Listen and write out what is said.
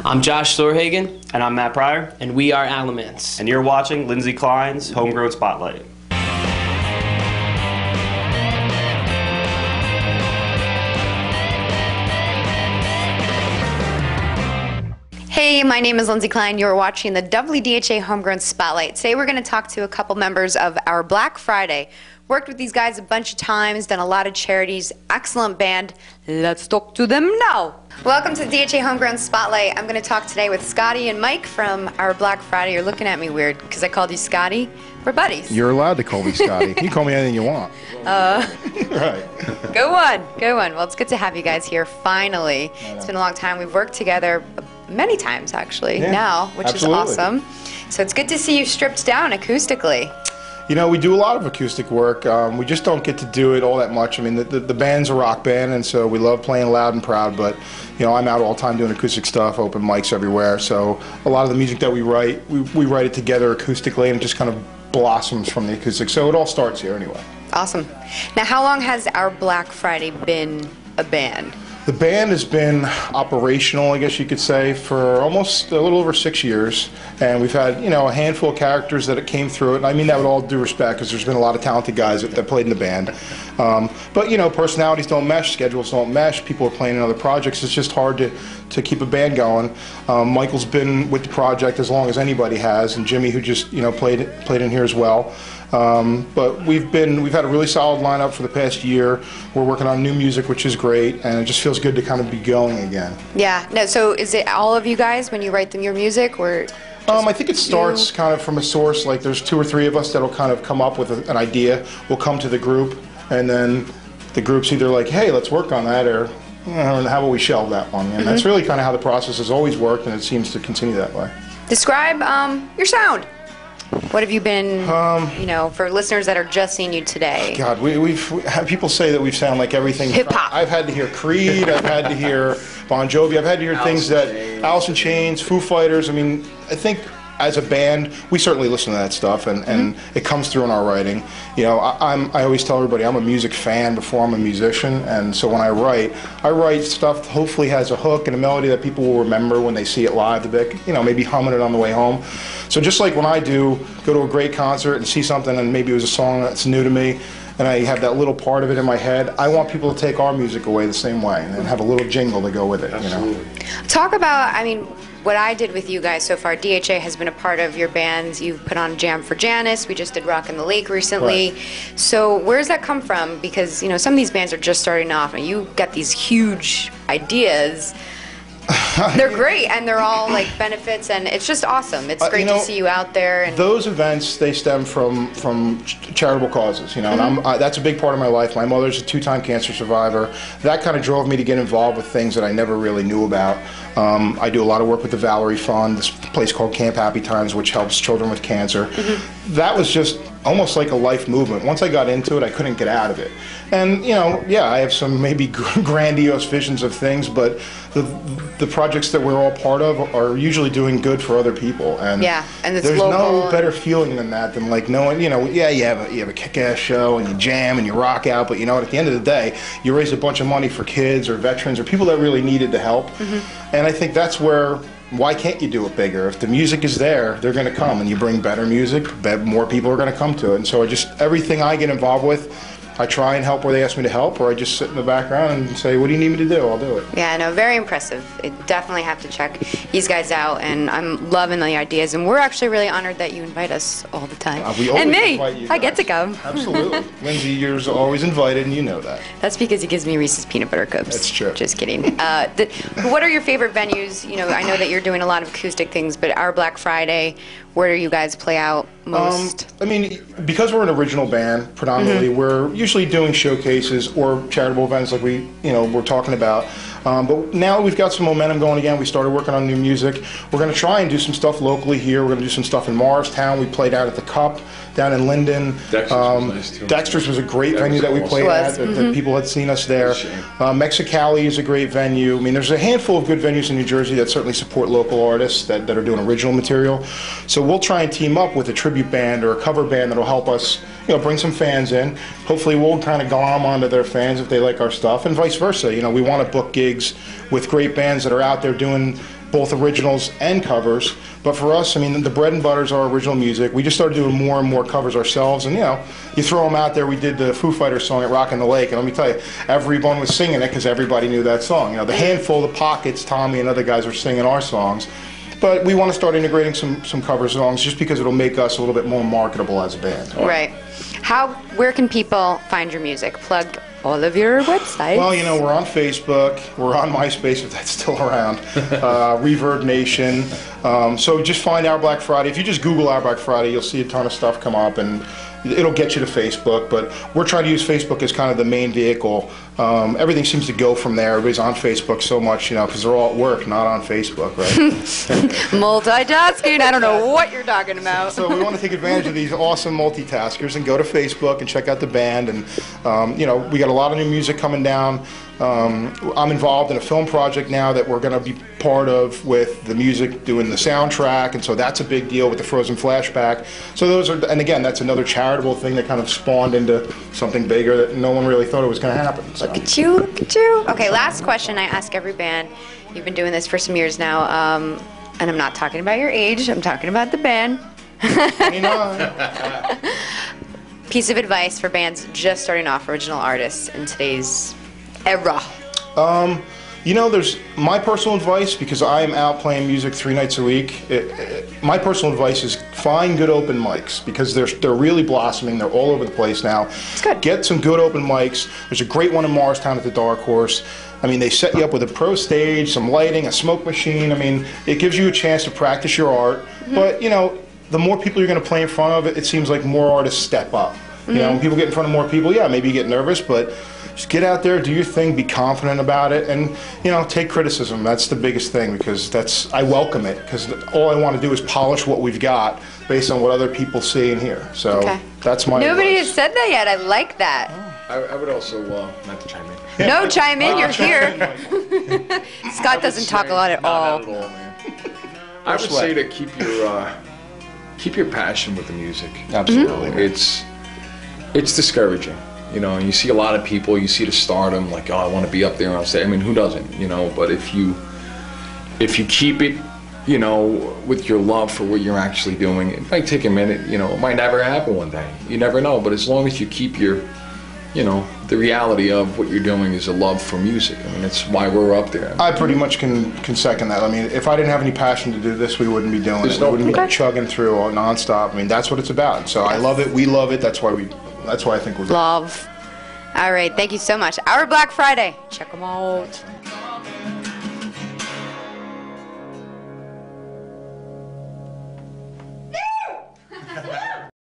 I'm Josh Thorhagen. And I'm Matt Pryor. And we are Alamance. And you're watching Lindsay Klein's Homegrown Spotlight. Hey, my name is Lindsay Klein. You're watching the WDHA Homegrown Spotlight. Today we're going to talk to a couple members of our Black Friday. Worked with these guys a bunch of times, done a lot of charities. Excellent band. Let's talk to them now. Welcome to the DHA Homegrown Spotlight. I'm going to talk today with Scotty and Mike from our Black Friday. You're looking at me weird because I called you Scotty. We're buddies. You're allowed to call me Scotty. You can call me anything you want. Right. Go on. Well, it's good to have you guys here finally. It's been a long time. We've worked together many times actually now, which absolutely. is awesome. So it's good to see you stripped down acoustically. You know, we do a lot of acoustic work. We just don't get to do it all that much. I mean, the band's a rock band, and so we love playing loud and proud, but, you know, I'm out all the time doing acoustic stuff, open mics everywhere, so a lot of the music that we write, we write it together acoustically, and it just kind of blossoms from the acoustic, so it all starts here anyway. Awesome. Now, how long has our Black Friday been a band? The band has been operational, I guess you could say, for almost a little over 6 years, and we've had, you know, a handful of characters that came through it, and I mean that with all due respect, because there's been a lot of talented guys that played in the band. But, you know, personalities don't mesh, schedules don't mesh, people are playing in other projects, it's just hard to keep a band going. Michael's been with the project as long as anybody has, and Jimmy, who just, you know, played in here as well. But we've had a really solid lineup for the past year. We're working on new music, which is great, and it just feels good to kind of be going again. Yeah. No. So is it all of you guys when you write your music, or? I think it starts kind of from a source. Like there's 2 or 3 of us that'll kind of come up with an idea. We'll come to the group, and then the group's either like, "Hey, let's work on that," or how about we shelve that one? And that's really kind of how the process has always worked, and it seems to continue that way. Describe your sound. What have you been, you know, for listeners that are just seeing you today? God, we've had people say that we sound like everything. Hip-hop. I've had to hear Creed, I've had to hear Bon Jovi, I've had to hear things that, Alice in Chains, Foo Fighters. I mean, I think as a band, we certainly listen to that stuff, and it comes through in our writing. You know, I always tell everybody I'm a music fan before I'm a musician, and so when I write stuff that hopefully has a hook and a melody that people will remember when they see it live, you know, maybe humming it on the way home. So just like when I go to a great concert and see something, and maybe it was a song that's new to me, and I have that little part of it in my head, I want people to take our music away the same way and have a little jingle to go with it. Absolutely. You know. Talk about, I mean, what I did with you guys so far. DHA has been a part of your bands. You've put on Jam for Janice. We just did Rock in the Lake recently. Right. So where's that come from? Because, you know, some of these bands are just starting off, and you got these huge ideas. They're great, and they're all like benefits, and it's just awesome. It's great to see you out there. And those events, they stem from charitable causes, you know, and that's a big part of my life. My mother's a 2-time cancer survivor. That kind of drove me to get involved with things that I never really knew about. I do a lot of work with the Valerie Fund, this place called Camp Happy Times, which helps children with cancer. That was just almost like a life movement. Once I got into it, I couldn't get out of it. And, you know, yeah, I have some maybe grandiose visions of things, but the projects that we're all part of are usually doing good for other people. And and it's there's local. no better feeling than that, than like knowing, you know, yeah, you have a kick-ass show and you jam and you rock out, but you know, at the end of the day, you raise a bunch of money for kids or veterans or people that really needed the help. And I think that's where, why can't you do it bigger? If the music is there, they're going to come, and you bring better music, more people are going to come to it. And so everything I get involved with, I try and help where they ask me to help, or I just sit in the background and say, what do you need me to do? I'll do it. Yeah, no, very impressive. I definitely have to check these guys out, and I'm loving the ideas, and we're actually really honored that you invite us all the time. We always and me, invite you I get guys. to come. Absolutely. Lindsay, you're always invited, and you know that. That's because he gives me Reese's Peanut Butter Cups. That's true. Just kidding. What are your favorite venues? You know, I know that you're doing a lot of acoustic things, but our Black Friday, where do you guys play out most? I mean, because we're an original band, predominantly, we're usually doing showcases or charitable events like we're talking about. But now we've got some momentum going again. We started working on new music. We're going to try and do some stuff locally here. We're going to do some stuff in Morristown. We played out at the Cup down in Linden. Dexter's was nice too. Dexter's was a great venue that we played at. That people had seen us there. Mexicali is a great venue. I mean, there's a handful of good venues in New Jersey that certainly support local artists that are doing original material. So we'll try and team up with a tribute band or a cover band that'll help us, you know, bring some fans in. Hopefully we'll kind of glom onto their fans if they like our stuff, and vice versa. You know, we want to book gigs with great bands that are out there doing both originals and covers. But for us, I mean, the bread and butter is our original music. We just started doing more and more covers ourselves, and you know, you throw them out there. We did the Foo Fighters song at Rockin' the Lake, and let me tell you, everyone was singing it because everybody knew that song. You know, the handful, the Pockets, Tommy, and other guys were singing our songs. But we want to start integrating some cover songs just because it'll make us a little bit more marketable as a band. Right. Where can people find your music? Plug all of your websites. Well, you know, we're on Facebook, we're on MySpace if that's still around, Reverb Nation. So just find Our Black Friday. If you just Google Our Black Friday, you'll see a ton of stuff come up, and it'll get you to Facebook. But we're trying to use Facebook as kind of the main vehicle. Everything seems to go from there. Everybody's on Facebook so much, you know, because they're all at work, not on Facebook, right? Multitasking, I don't know what you're talking about. So we want to take advantage of these awesome multitaskers and go to Facebook and check out the band. And, you know, we got a lot of new music coming down. I'm involved in a film project now that we're going to be part of with the music, doing the soundtrack, and so that's a big deal with the Frozen Flashback. So those are, and again, that's another charitable thing that kind of spawned into something bigger that no one really thought it was going to happen. So. Look at you, look at you. Okay, last question I ask every band. You've been doing this for some years now, and I'm not talking about your age, I'm talking about the band. 29. Piece of advice for bands just starting off, original artists in today's era. You know, there's my personal advice, because I am out playing music 3 nights a week. My personal advice is find good open mics, because they're really blossoming. They're all over the place now. It's good. Get some good open mics. There's a great one in Morristown at the Dark Horse. I mean, they set you up with a pro stage, some lighting, a smoke machine. I mean, it gives you a chance to practice your art. But, you know, the more people you're going to play in front of, it seems like more artists step up. You know, when people get in front of more people, yeah, maybe you get nervous, but just get out there, do your thing, be confident about it, and, you know, take criticism. That's the biggest thing, because I welcome it, because all I want to do is polish what we've got based on what other people see and hear. So that's my Nobody advice. has said that yet. I like that. I would also, not to chime in. No, chime in, you're here. Scott doesn't talk a lot at all. Not at all, man. I would say to keep your passion with the music. Absolutely. It's discouraging, you know. You see a lot of people, you see the stardom, like, oh, I want to be up there on stage. I mean, who doesn't, you know? But if you keep it, you know, with your love for what you're actually doing, it might take a minute, you know. It might never happen one day. You never know. But as long as you keep your, you know, the reality of what you're doing is a love for music. I mean, it's why we're up there. I pretty much can second that. I mean, if I didn't have any passion to do this, we wouldn't be doing it. We wouldn't be chugging through all nonstop. I mean, that's what it's about. So I love it. We love it. That's why I think we're Love. All right, thank you so much. Our Black Friday. Check them out.